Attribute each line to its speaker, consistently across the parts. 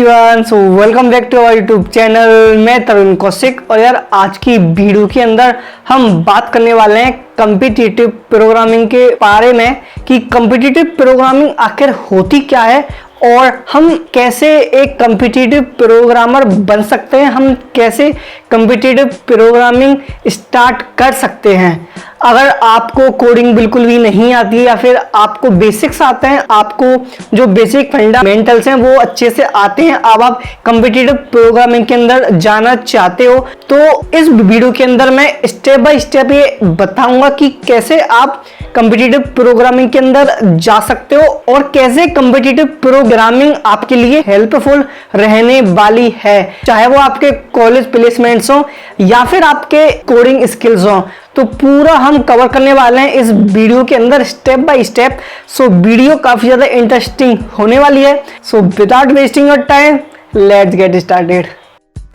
Speaker 1: So welcome back to our YouTube channel. मैं तरुण कौशिक और यार आज की वीडियो के अंदर हम बात करने वाले हैं कॉम्पिटिटिव प्रोग्रामिंग के बारे में कि कॉम्पिटिटिव प्रोग्रामिंग आखिर होती क्या है और हम कैसे एक कॉम्पिटिटिव प्रोग्रामर बन सकते हैं, हम कैसे कॉम्पिटिटिव प्रोग्रामिंग स्टार्ट कर सकते हैं। अगर आपको कोडिंग बिल्कुल भी नहीं आती है या फिर आपको बेसिक्स आते हैं, आपको जो बेसिक फंडामेंटल्स हैं वो अच्छे से आते हैं, अब आप कॉम्पिटिटिव प्रोग्रामिंग के अंदर जाना चाहते हो, तो इस वीडियो के अंदर मैं स्टेप बाय स्टेप ये बताऊंगा कि कैसे आप कॉम्पिटिटिव प्रोग्रामिंग के अंदर जा सकते हो और कैसे कॉम्पिटिटिव प्रोग्रामिंग आपके लिए हेल्पफुल रहने वाली है, चाहे वो आपके कॉलेज प्लेसमेंट्स हो या फिर आपके कोडिंग स्किल्स हो। तो पूरा हम कवर करने वाले हैं इस वीडियो के अंदर step by step. So video काफी ज्यादा इंटरेस्टिंग होने वाली है। So without wasting your time let's get started.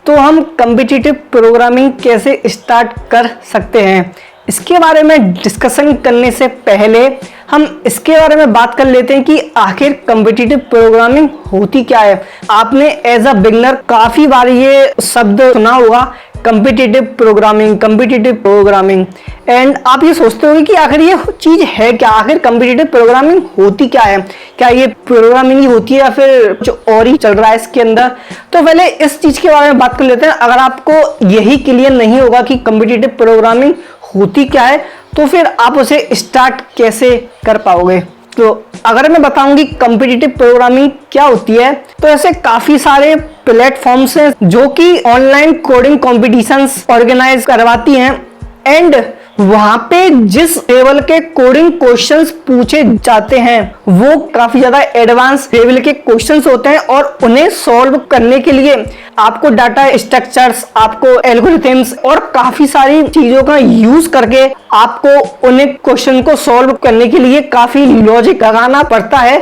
Speaker 1: तो हम कॉम्पिटिटिव प्रोग्रामिंग कैसे स्टार्ट कर सकते हैं, इसके बारे में डिस्कशन करने से पहले हम इसके बारे में बात कर लेते हैं कि आखिर कॉम्पिटिटिव प्रोग्रामिंग होती क्या है। आपने एज अ बिगिनर काफी बार ये शब्द सुना होगा, कॉम्पिटिटिव प्रोग्रामिंग एंड आप ये सोचते होंगे कि आखिर ये चीज है क्या, आखिर कॉम्पिटिटिव प्रोग्रामिंग होती क्या है, क्या ये प्रोग्रामिंग ही होती है या फिर कुछ और ही चल रहा है इसके अंदर। तो पहले इस चीज के बारे में बात कर लेते हैं। अगर आपको यही क्लियर नहीं होगा कि कॉम्पिटिटिव प्रोग्रामिंग होती क्या है तो फिर आप उसे स्टार्ट कैसे कर पाओगे। तो अगर मैं बताऊंगी कॉम्पिटिटिव प्रोग्रामिंग क्या होती है, तो ऐसे काफी सारे प्लेटफॉर्म्स हैं जो कि ऑनलाइन कोडिंग कॉम्पिटिशन्स ऑर्गेनाइज करवाती हैं एंड वहां पे जिस लेवल के कोडिंग क्वेश्चंस पूछे जाते हैं वो काफी ज्यादा एडवांस लेवल के क्वेश्चंस होते हैं और उन्हें सॉल्व करने के लिए आपको डाटा स्ट्रक्चर्स, आपको एल्गोरिथम्स और काफी सारी चीजों का यूज करके आपको उन्हें क्वेश्चन को सॉल्व करने के लिए काफी लॉजिक लगाना पड़ता है,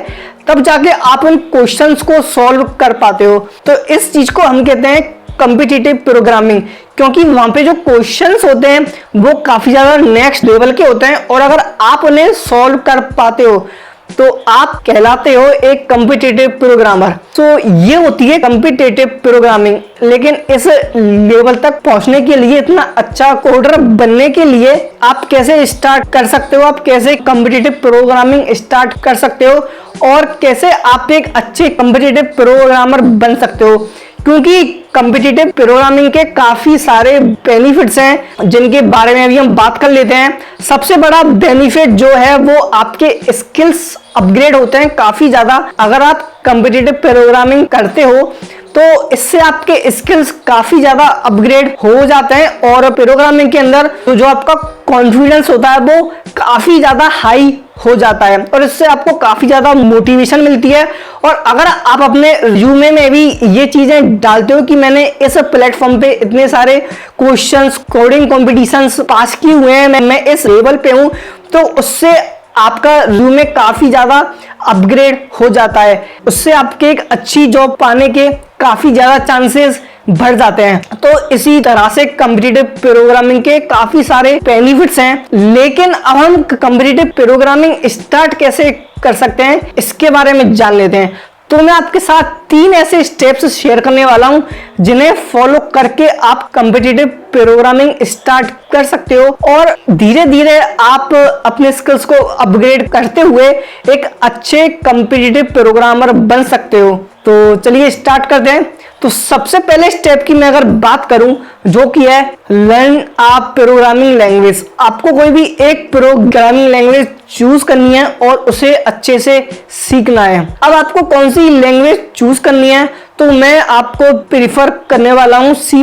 Speaker 1: तब जाके आप उन क्वेश्चंस को सॉल्व कर पाते हो। तो इस चीज को हम कहते हैं कॉम्पिटिटिव प्रोग्रामिंग, क्योंकि वहां पे जो क्वेश्चंस होते हैं वो काफी ज्यादा नेक्स्ट लेवल के होते हैं और अगर आप उन्हें सॉल्व कर पाते हो तो आप कहलाते हो एक कॉम्पिटिटिव प्रोग्रामर। तो ये होती है कॉम्पिटिटिव प्रोग्रामिंग। लेकिन इस लेवल तक पहुंचने के लिए, इतना अच्छा कोडर बनने के लिए आप कैसे स्टार्ट कर सकते हो, आप कैसे कॉम्पिटिटिव प्रोग्रामिंग स्टार्ट कर सकते हो और कैसे आप एक अच्छे कॉम्पिटिटिव प्रोग्रामर बन सकते हो, क्योंकि कॉम्पिटिटिव प्रोग्रामिंग के काफी सारे बेनिफिट्स हैं जिनके बारे में अभी हम बात कर लेते हैं। सबसे बड़ा बेनिफिट जो है वो आपके स्किल्स अपग्रेड होते हैं काफी ज्यादा। अगर आप कॉम्पिटिटिव प्रोग्रामिंग करते हो तो इससे आपके स्किल्स काफी ज्यादा अपग्रेड हो जाते हैं और प्रोग्रामिंग के अंदर जो आपका कॉन्फिडेंस होता है वो काफी ज्यादा हाई हो जाता है और इससे आपको काफी ज्यादा मोटिवेशन मिलती है। और अगर आप अपने रिज्यूमे में भी ये चीजें डालते हो कि मैंने इस प्लेटफॉर्म पे इतने सारे क्वेश्चंस, कोडिंग कॉम्पिटिशन्स पास किए हुए हैं, मैं इस लेवल पे हूं, तो उससे आपका रिज्यूमे काफी ज्यादा अपग्रेड हो जाता है, उससे आपके एक अच्छी जॉब पाने के काफी ज्यादा चांसेस बढ़ जाते हैं। तो इसी तरह से कॉम्पिटिटिव प्रोग्रामिंग के काफी सारे बेनिफिट्स हैं। लेकिन अब हम कॉम्पिटिटिव प्रोग्रामिंग स्टार्ट कैसे कर सकते हैं इसके बारे में जान लेते हैं। तो मैं आपके साथ 3 ऐसे स्टेप्स शेयर करने वाला हूं जिन्हें फॉलो करके आप कॉम्पिटिटिव प्रोग्रामिंग स्टार्ट कर सकते हो और धीरे धीरे आप अपने स्किल्स को अपग्रेड करते हुए एक अच्छे कॉम्पिटिटिव प्रोग्रामर बन सकते हो। तो चलिए स्टार्ट करते हैं। तो सबसे पहले स्टेप की मैं अगर बात करूं जो कि है लर्न अ प्रोग्रामिंग लैंग्वेज। आपको कोई भी एक प्रोग्रामिंग लैंग्वेज चूज करनी है और उसे अच्छे से सीखना है। अब आपको कौन सी लैंग्वेज चूज करनी है, तो मैं आपको प्रीफर करने वाला हूं C++।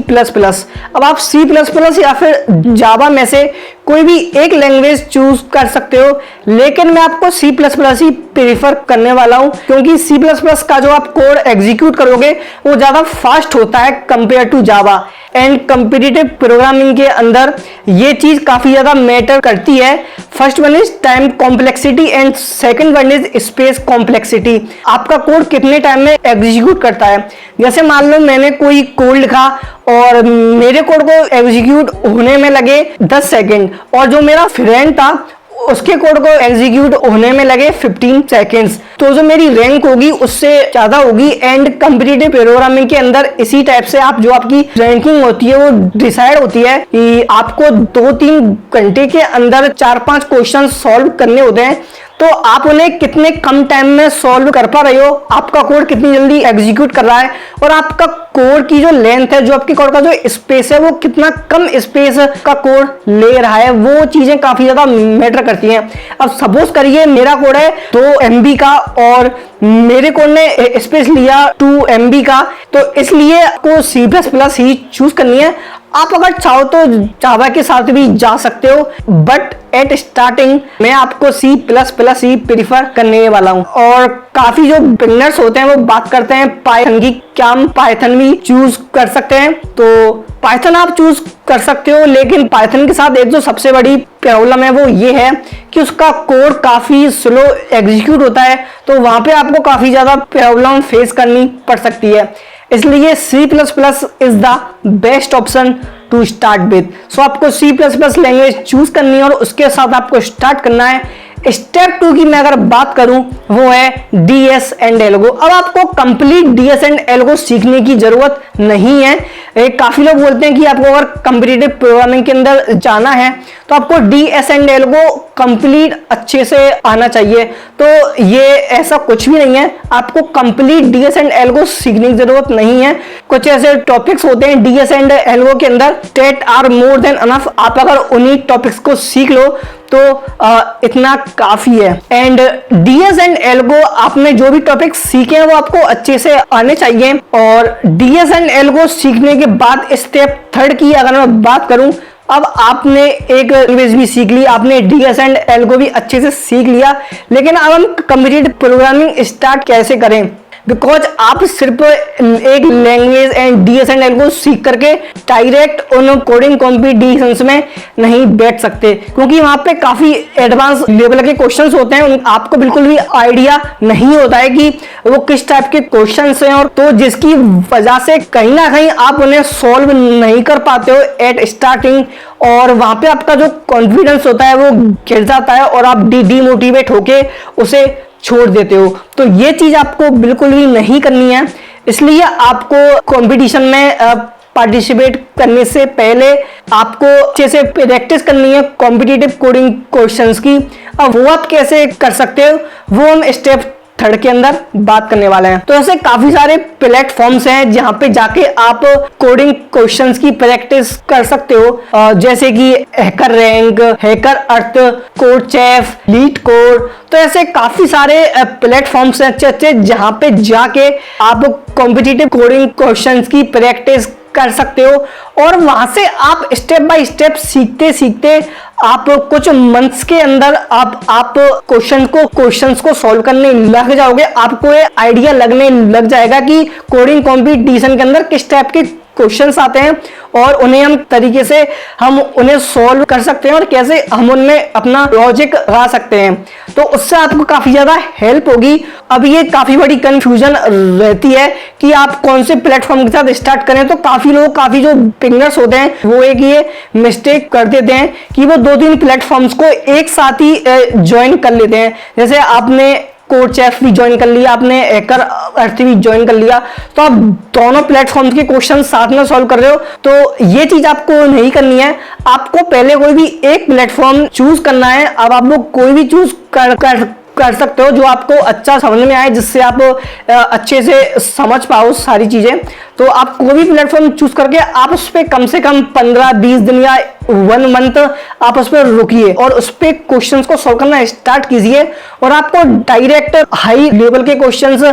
Speaker 1: अब आप C++ या फिर जावा में से कोई भी एक लैंग्वेज चूज कर सकते हो, लेकिन मैं आपको C++ ही प्रीफर करने वाला हूं क्योंकि C++ का जो आप कोड एग्जीक्यूट करोगे वो ज्यादा फास्ट होता है compare to Java. And competitive programming के अंदर ये चीज काफी ज्यादा मैटर करती है। First one is time complexity and second one is space complexity. आपका कोड कितने टाइम में एग्जीक्यूट करता है। जैसे मान लो मैंने कोई कोड लिखा और मेरे कोड को एग्जीक्यूट होने में लगे 10 सेकंड और जो मेरा फ्रेंड था उसके कोड को एग्जीक्यूट होने में लगे 15 सेकेंड्स, तो जो मेरी रैंक होगी उससे ज्यादा होगी। एंड कॉम्पिटिटिव प्रोग्रामिंग के अंदर इसी टाइप से आप जो आपकी रैंकिंग होती है वो डिसाइड होती है कि आपको 2-3 घंटे के अंदर 4-5 क्वेश्चन सॉल्व करने होते हैं, तो आप उन्हें कितने कम टाइम में सॉल्व कर पा रहे हो, आपका कोड कितनी जल्दी एग्जीक्यूट कर रहा है, और आपका कोड की जो लेंथ है, जो आपके कोड का जो स्पेस है, वो कितना कम स्पेस का कोड ले रहा है, वो चीजें काफी ज्यादा मैटर करती हैं। अब सपोज करिए मेरा कोड है 2 MB का और मेरे कोड ने स्पेस लिया 2 MB का, तो इसलिए आपको C++ ही चूज करनी है। आप अगर चाहो तो जावा के साथ भी जा सकते हो, बट एट स्टार्टिंग मैं आपको C++ ही प्रीफर करने वाला हूं। और काफी जो बिगनर्स होते हैं वो बात करते हैं पाइथन की, क्या हम पाइथन भी चूज कर सकते हैं? तो पाइथन आप चूज कर सकते हो, लेकिन पाइथन के साथ एक जो सबसे बड़ी प्रॉब्लम है वो ये है कि उसका कोड काफी स्लो एग्जीक्यूट होता है, तो वहां पे आपको काफी ज्यादा प्रॉब्लम फेस करनी पड़ सकती है। इसलिए C++ is the best option to start with. So आपको C++ लैंग्वेज चूज करनी है और उसके साथ आपको स्टार्ट करना है। स्टेप 2 की मैं अगर बात करूं वो है DS एंड एल्गो। अब आपको कंप्लीट DS एंड एल्गो सीखने की जरूरत नहीं है। काफी लोग बोलते हैं कि आपको अगर कॉम्पिटिटिव प्रोग्रामिंग के अंदर जाना है तो आपको DS एंड एल्गो कंप्लीट अच्छे से आना चाहिए, तो ये ऐसा कुछ भी नहीं है। आपको कंप्लीट DS एंड एल्गो सीखने की जरूरत नहीं है। कुछ ऐसे टॉपिक्स होते हैं DS एंड एल्गो के अंदर, that are more than enough. आप अगर उन्हीं टॉपिक्स को सीख लो तो इतना काफी है। एंड DS एंड एल्गो आपने जो भी टॉपिक सीखे हैं वो आपको अच्छे से आने चाहिए। और DS एंड एल्गो सीखने के बाद स्टेप 3 की अगर मैं बात करूं, अब आपने एक लैंग्वेज भी सीख ली, आपने DS एंड एल्गो भी अच्छे से सीख लिया, लेकिन अब हम कॉम्पिटिटिव प्रोग्रामिंग स्टार्ट कैसे करें? बिकॉज आप सिर्फ एक language and DS and algo सीख करके डायरेक्ट उन कोडिंग कॉम्पिटिशंस में नहीं बैठ सकते, क्योंकि वहां पे काफी एडवांस लेवल के क्वेश्चंस होते हैं। आपको बिल्कुल भी आइडिया नहीं होता है कि वो किस टाइप के क्वेश्चंस हैं, और तो जिसकी वजह से कहीं ना कहीं आप उन्हें सॉल्व नहीं कर पाते हो एट स्टार्टिंग, और वहां पे आपका जो कॉन्फिडेंस होता है वो गिर जाता है और आप डीमोटिवेट होके उसे छोड़ देते हो। तो ये चीज आपको बिल्कुल भी नहीं करनी है। इसलिए आपको कंपटीशन में पार्टिसिपेट करने से पहले आपको अच्छे से प्रैक्टिस करनी है कॉम्पिटिटिव कोडिंग क्वेश्चंस की। अब वो आप कैसे कर सकते हो वो हम स्टेप 3 के अंदर बात करने वाले हैं। तो ऐसे काफी सारे प्लेटफॉर्म्स हैं जहां पे जाके आप कोडिंग क्वेश्चंस की प्रैक्टिस कर सकते हो, जैसे कि हैकर रैंक, हैकर अर्थ, कोडचेफ, लीड कोड। तो ऐसे काफी सारे प्लेटफॉर्म्स हैं अच्छे अच्छे जहां पे जाके आप कॉम्पिटिटिव कोडिंग क्वेश्चंस की प्रैक्टिस कर सकते हो, और वहां से आप स्टेप बाय स्टेप सीखते सीखते आप कुछ मंथ्स के अंदर आप क्वेश्चंस को सॉल्व करने लग जाओगे। आपको ये आइडिया लगने लग जाएगा कि कोडिंग कंपटीशन के अंदर किस टाइप के क्वेश्चंस आते हैं और उन्हें हम तरीके से हम उन्हें सॉल्व कर सकते हैं और कैसे हम उनमें अपना लॉजिक लगा सकते हैं। तो उससे आपको काफी ज्यादा हेल्प होगी। अब ये काफी बड़ी कंफ्यूजन रहती है कि आप कौन से प्लेटफॉर्म के साथ स्टार्ट करें। तो काफी लोग, काफी जो बिगनर्स होते हैं वो एक ये मिस्टेक कर देते हैं कि वो 2-3 प्लेटफॉर्म्स को एक साथ ही ज्वाइन कर लेते हैं। जैसे आपने कोडचेफ भी ज्वाइन कर लिया, आपने हैकर अर्थ भी ज्वाइन कर लिया, तो आप दोनों प्लेटफॉर्म्स के क्वेश्चन साथ में सॉल्व कर रहे हो। तो ये चीज आपको नहीं करनी है। आपको पहले कोई भी एक प्लेटफॉर्म चूज करना है। अब आप लोग कोई भी चूज कर सकते हो जो आपको अच्छा समझ में आए, जिससे आप अच्छे से समझ पाओ सारी चीजें। तो आप कोई भी प्लेटफॉर्म चूज करके आप उस पर कम से कम 15-20 दिन या 1 मंथ आप उस पर रुकिए और उस पर क्वेश्चंस को सॉल्व करना स्टार्ट कीजिए। और आपको डायरेक्ट हाई लेवल के क्वेश्चंस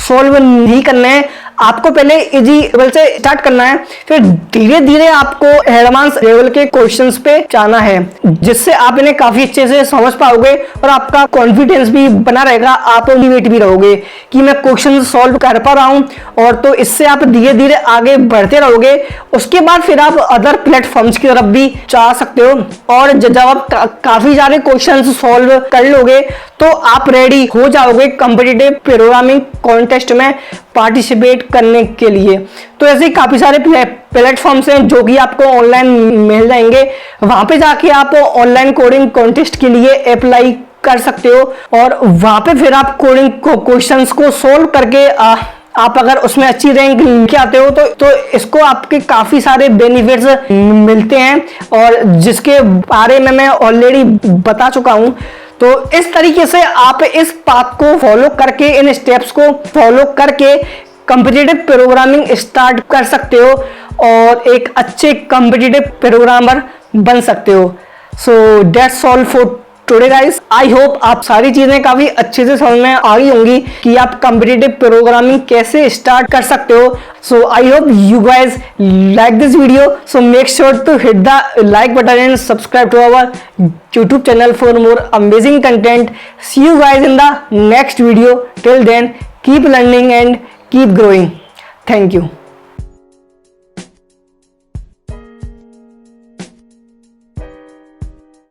Speaker 1: सॉल्व नहीं करने हैं, आपको पहले इजी लेवल से स्टार्ट करना है, फिर धीरे धीरे आपको एडवांस लेवल के क्वेश्चंस पे जाना है, जिससे आप इन्हें काफी अच्छे से समझ पाओगे और आपका कॉन्फिडेंस भी बना रहेगा। आप मोटिवेट भी रहोगे कि मैं क्वेश्चन सॉल्व कर पा रहा हूं, और तो इससे आप धीरे धीरे आगे बढ़ते रहोगे उसके बाद फिर आप अदर प्लेटफॉर्म्स की तरफ भी जा सकते हो। और जब आप काफी सारे क्वेश्चंस सॉल्व कर लोगे तो आप रेडी हो जाओगे कॉम्पिटिटिव प्रोग्रामिंग कॉन्टेस्ट में पार्टिसिपेट करने के लिए। तो ऐसे ही काफी सारे प्लेटफॉर्म्स हैं जो कि आपको ऑनलाइन मिल जाएंगे, वहां पे जाके आप ऑनलाइन कोडिंग कॉन्टेस्ट के लिए अप्लाई कर सकते हो और वहां पे फिर आप कोडिंग क्वेश्चंस को सोल्व करके आप अगर उसमें अच्छी रैंक लेके आते हो तो इसको आपके काफी सारे बेनिफिट्स मिलते हैं और जिसके बारे में मैं ऑलरेडी बता चुका हूं। तो इस तरीके से आप इस पाथ को फॉलो करके, इन स्टेप्स को फॉलो करके कॉम्पिटिटिव प्रोग्रामिंग स्टार्ट कर सकते हो और एक अच्छे कॉम्पिटिटिव प्रोग्रामर बन सकते हो। So that's all for today guys. I hope आप सारी चीजें काफी अच्छे से समझ में आ गई होंगी कि आप कॉम्पिटिटिव प्रोग्रामिंग कैसे स्टार्ट कर सकते हो। So I hope you guys like this video, so make sure to hit the like button and subscribe to our YouTube channel for more amazing content. See you guys in the next video. Till then, keep learning and keep growing. Thank you.